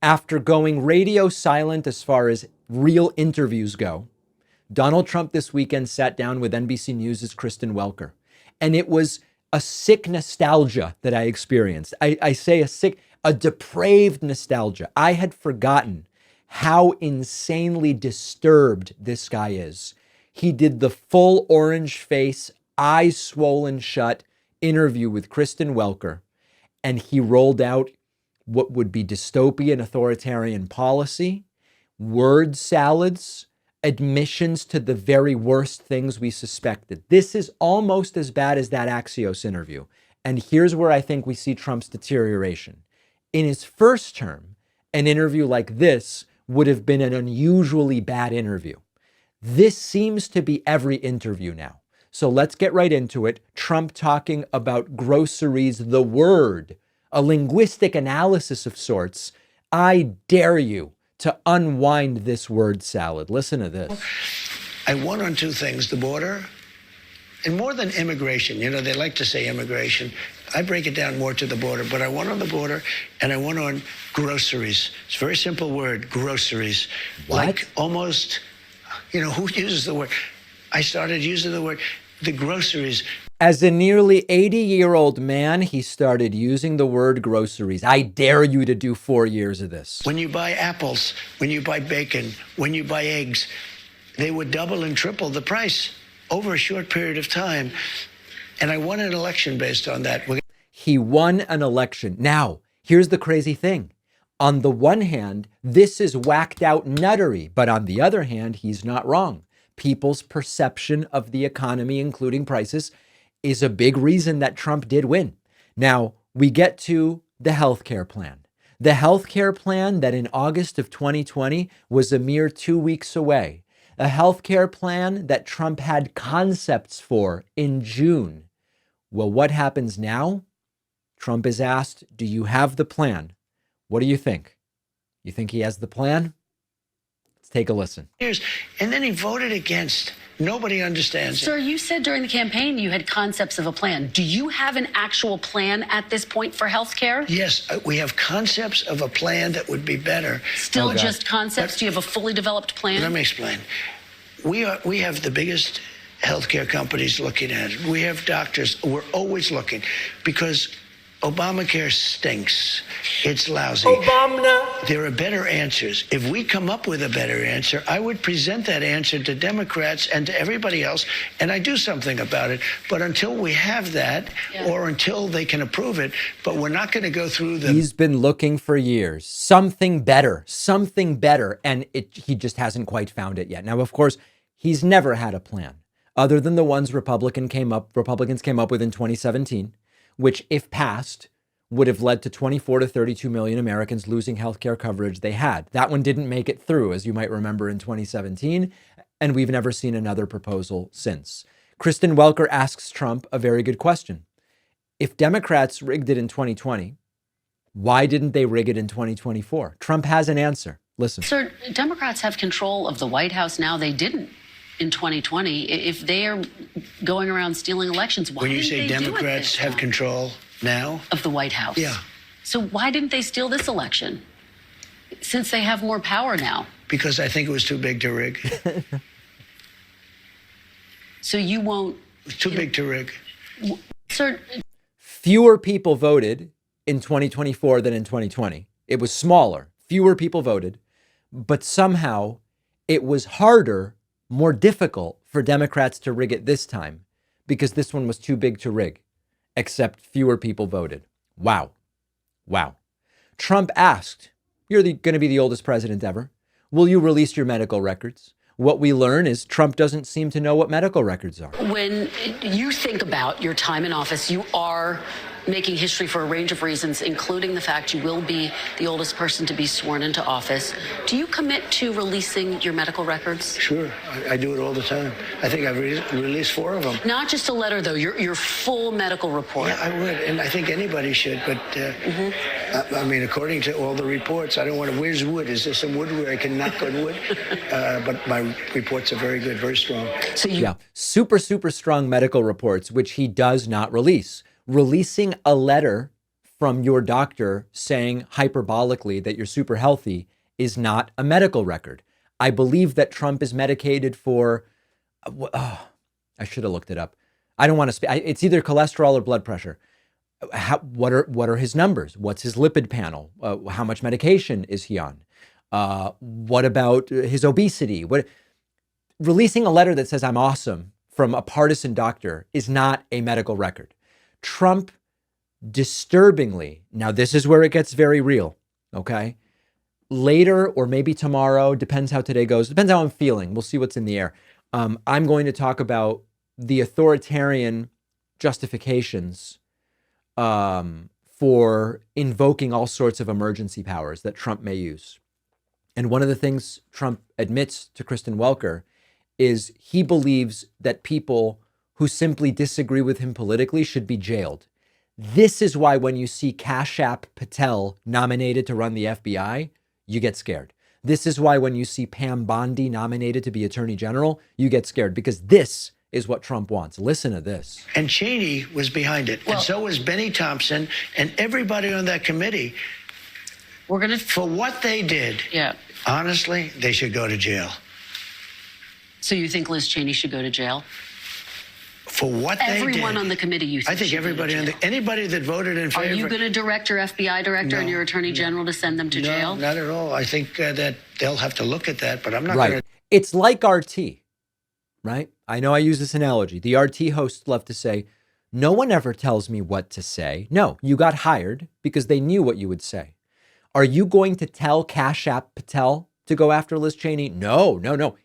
After going radio silent as far as real interviews go, Donald Trump this weekend sat down with NBC News' Kristen Welker. And it was a sick nostalgia that I experienced. I say a depraved nostalgia. I had forgotten how insanely disturbed this guy is. He did the full orange face, eyes swollen shut interview with Kristen Welker, and he rolled out what would be dystopian authoritarian policy, word salads, admissions to the very worst things we suspected. This is almost as bad as that Axios interview. And here's where I think we see Trump's deterioration. In his first term, an interview like this would have been an unusually bad interview. This seems to be every interview now. So let's get right into it. Trump talking about groceries, the word, a linguistic analysis of sorts. I dare you to unwind this word salad. Listen to this. I won on two things, the border, and more than immigration. You know, they like to say immigration. I break it down more to the border, but I won on the border, and I won on groceries. It's a very simple word, groceries. What? Like almost, you know, who uses the word? I started using the word, the groceries. As a nearly 80-year-old man, he started using the word groceries. I dare you to do 4 years of this. When you buy apples, when you buy bacon, when you buy eggs, they would double and triple the price over a short period of time. And I won an election based on that. He won an election. Now, here's the crazy thing. On the one hand, this is whacked out nuttery, but on the other hand, he's not wrong. People's perception of the economy, including prices, is a big reason that Trump did win. Now, we get to the healthcare plan. The healthcare plan that in August of 2020 was a mere 2 weeks away. A healthcare plan that Trump had concepts for in June. Well, what happens now? Trump is asked, do you have the plan? What do you think? You think he has the plan? Let's take a listen. And then he voted against. Nobody understands it. Sir, you said during the campaign you had concepts of a plan. Do you have an actual plan at this point for health care? Yes, we have concepts of a plan that would be better. Still just concepts? Do you have a fully developed plan? Let me explain. We have the biggest healthcare companies looking at it. We have doctors. We're always looking because Obamacare stinks. It's lousy. Obama. There are better answers. If we come up with a better answer, I would present that answer to Democrats and to everybody else, and I do something about it. But until we have that, or until they can approve it, but we're not going to go through the... He's been looking for years. Something better, and he just hasn't quite found it yet. Now, of course, he's never had a plan other than the ones Republicans came up with in 2017. Which, if passed, would have led to 24 to 32 million Americans losing healthcare coverage they had. That one didn't make it through, as you might remember, in 2017, and we've never seen another proposal since. Kristen Welker asks Trump a very good question. If Democrats rigged it in 2020, why didn't they rig it in 2024? Trump has an answer. Listen. Sir, Democrats have control of the White House now. They didn't in 2020. If they are going around stealing elections, why didn't they do it this time? When you say Democrats have control now? Of the White House. Yeah. So why didn't they steal this election? Since they have more power now. Because I think it was too big to rig. So you won't... It was too big to rig. Sir... Fewer people voted in 2024 than in 2020. It was smaller. Fewer people voted. But somehow it was harder, more difficult for Democrats to rig it this time because this one was too big to rig, except fewer people voted. Wow. Wow. Trump asked, you're going to be the oldest president ever. Will you release your medical records? What we learn is Trump doesn't seem to know what medical records are. When you think about your time in office, you are making history for a range of reasons, including the fact you will be the oldest person to be sworn into office. Do you commit to releasing your medical records? Sure. I do it all the time. I think I've released 4 of them. Not just a letter, though, your full medical report. Yeah, I would, and I think anybody should, but I mean, according to all the reports, I don't want to, where's wood? Is there some wood where I can knock on wood? But my reports are very good, very strong. So yeah, super, super strong medical reports, which he does not release. Releasing a letter from your doctor saying hyperbolically that you're super healthy is not a medical record. I believe that Trump is medicated for, I should have looked it up. I don't want to speak. It's either cholesterol or blood pressure. What are his numbers? What's his lipid panel? How much medication is he on? What about his obesity? Releasing a letter that says I'm awesome from a partisan doctor is not a medical record. Trump, disturbingly, now this is where it gets very real, okay? Later, or maybe tomorrow, depends how today goes, depends how I'm feeling. We'll see what's in the air. I'm going to talk about the authoritarian justifications for invoking all sorts of emergency powers that Trump may use. And one of the things Trump admits to Kristen Welker is he believes that people who simply disagree with him politically should be jailed. This is why when you see Cash App Patel nominated to run the FBI, you get scared. This is why when you see Pam Bondi nominated to be Attorney General, you get scared, because this is what Trump wants. Listen to this. And Cheney was behind it. And so was Benny Thompson and everybody on that committee. For what they did, honestly, they should go to jail. So you think Liz Cheney should go to jail? For what they did. Everyone on the committee, you think I think everybody anybody that voted in favor. Are you going to direct your FBI director and your Attorney General to send them to jail? No, not at all. I think that they'll have to look at that, but I'm not Right. going to. It's like RT, right? I know I use this analogy. The RT hosts love to say, no one ever tells me what to say. No, you got hired because they knew what you would say. Are you going to tell Cash App Patel to go after Liz Cheney? No.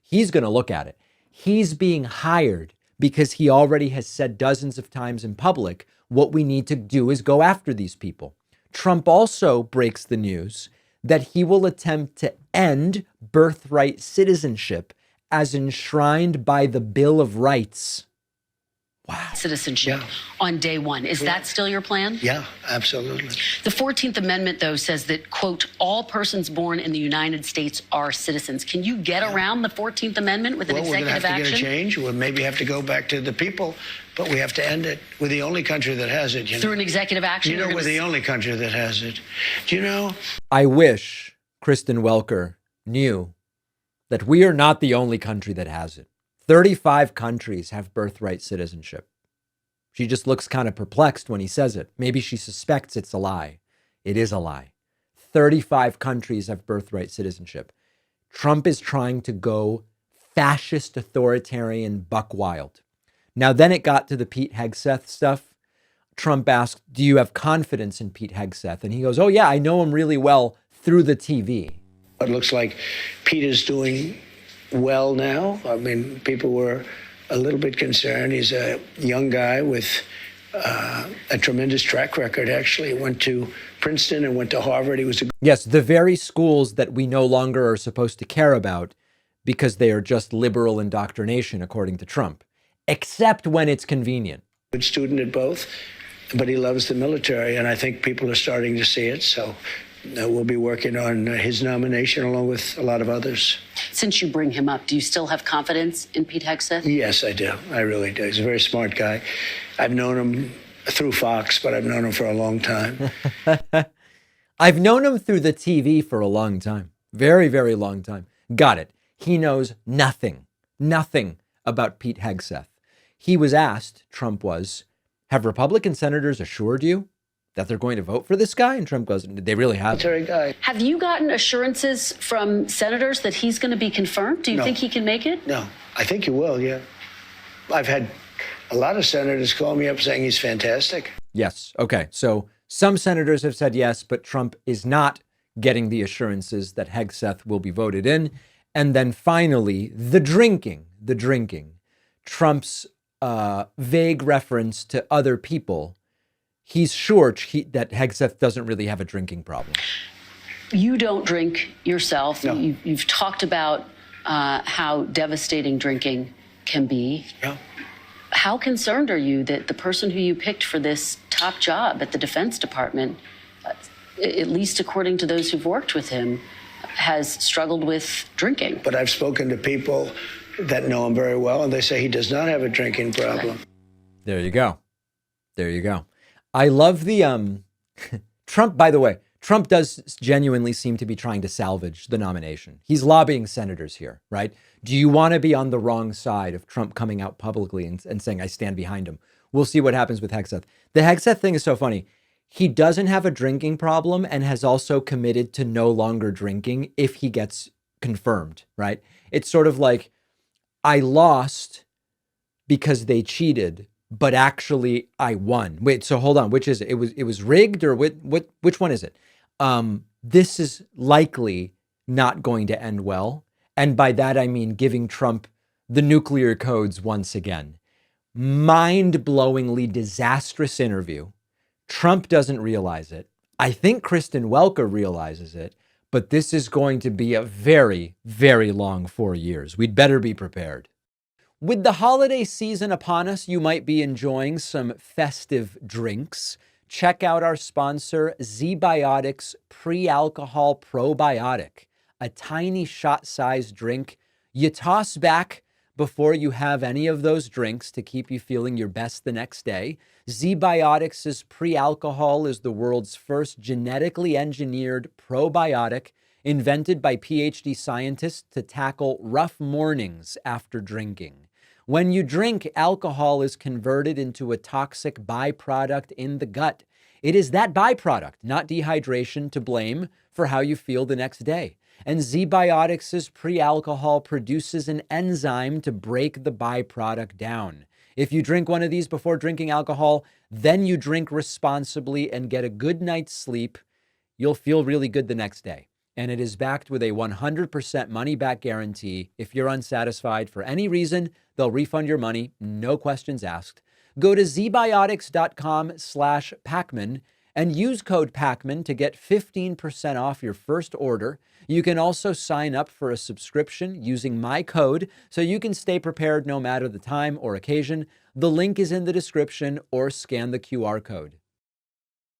He's going to look at it. He's being hired because he already has said dozens of times in public, what we need to do is go after these people. Trump also breaks the news that he will attempt to end birthright citizenship as enshrined by the Bill of Rights. Wow. Citizenship on day one. Is that still your plan? Yeah, absolutely. The 14th Amendment, though, says that, quote, all persons born in the United States are citizens. Can you get around the 14th Amendment with an executive action? We're going to have to get a change. We'll maybe have to go back to the people, but we have to end it. We're the only country that has it. Through an executive action? You know, we're the only country that has it. Do you know? I wish Kristen Welker knew that we are not the only country that has it. 35 countries have birthright citizenship. She just looks kind of perplexed when he says it. Maybe she suspects it's a lie. It is a lie. 35 countries have birthright citizenship. Trump is trying to go fascist, authoritarian, buck wild. Now, then it got to the Pete Hegseth stuff. Trump asked, do you have confidence in Pete Hegseth? And he goes, oh yeah, I know him really well through the TV. It looks like Pete is doing well now. I mean, people were a little bit concerned. He's a young guy with a tremendous track record, actually. He went to Princeton and went to Harvard. He was Yes, the very schools that we no longer are supposed to care about because they are just liberal indoctrination, according to Trump, except when it's convenient. Good student at both, but he loves the military, and I think people are starting to see it. So we'll be working on his nomination along with a lot of others. Since you bring him up, do you still have confidence in Pete Hegseth? Yes, I do. I really do. He's a very smart guy. I've known him through Fox, but I've known him for a long time. I've known him through the TV for a long time. Very, very long time. Got it. He knows nothing about Pete Hegseth. He was asked, Trump was, have Republican senators assured you that they're going to vote for this guy? And Trump goes, they really have. Have you gotten assurances from senators that he's going to be confirmed? Do you think he can make it? No, I think he will, yeah. I've had a lot of senators call me up saying he's fantastic. Yes. Okay. So some senators have said yes, but Trump is not getting the assurances that Hegseth will be voted in. And then finally, the drinking. Trump's vague reference to other people. He's sure that Hegseth doesn't really have a drinking problem. You don't drink yourself. No. You've talked about how devastating drinking can be. Yeah. How concerned are you that the person who you picked for this top job at the Defense Department, at least according to those who've worked with him, has struggled with drinking? But I've spoken to people that know him very well, and they say he does not have a drinking problem. There you go. I love the Trump, by the way, Trump does genuinely seem to be trying to salvage the nomination. He's lobbying senators here, right? Do you want to be on the wrong side of Trump coming out publicly and saying, I stand behind him? We'll see what happens with Hegseth. The Hegseth thing is so funny. He doesn't have a drinking problem and has also committed to no longer drinking if he gets confirmed, right? It's sort of like, I lost because they cheated, but actually I won. Wait, so hold on, which is it? It was rigged, or which one is it? This is likely not going to end well. And by that, I mean giving Trump the nuclear codes once again. Mind-blowingly disastrous interview. Trump doesn't realize it. I think Kristen Welker realizes it, but this is going to be a very, very long 4 years. We'd better be prepared. With the holiday season upon us, you might be enjoying some festive drinks. Check out our sponsor, ZBiotics Pre-Alcohol Probiotic, a tiny shot-sized drink you toss back before you have any of those drinks to keep you feeling your best the next day. ZBiotics' pre-alcohol is the world's first genetically engineered probiotic invented by PhD scientists to tackle rough mornings after drinking. When you drink, alcohol is converted into a toxic byproduct in the gut. It is that byproduct, not dehydration, to blame for how you feel the next day. And ZBiotics' pre-alcohol produces an enzyme to break the byproduct down. If you drink one of these before drinking alcohol, then you drink responsibly and get a good night's sleep, you'll feel really good the next day. And it is backed with a 100% money-back guarantee. If you're unsatisfied for any reason, they'll refund your money, no questions asked. Go to zbiotics.com/Pacman and use code Pacman to get 15% off your first order. You can also sign up for a subscription using my code so you can stay prepared no matter the time or occasion. The link is in the description, or scan the QR code.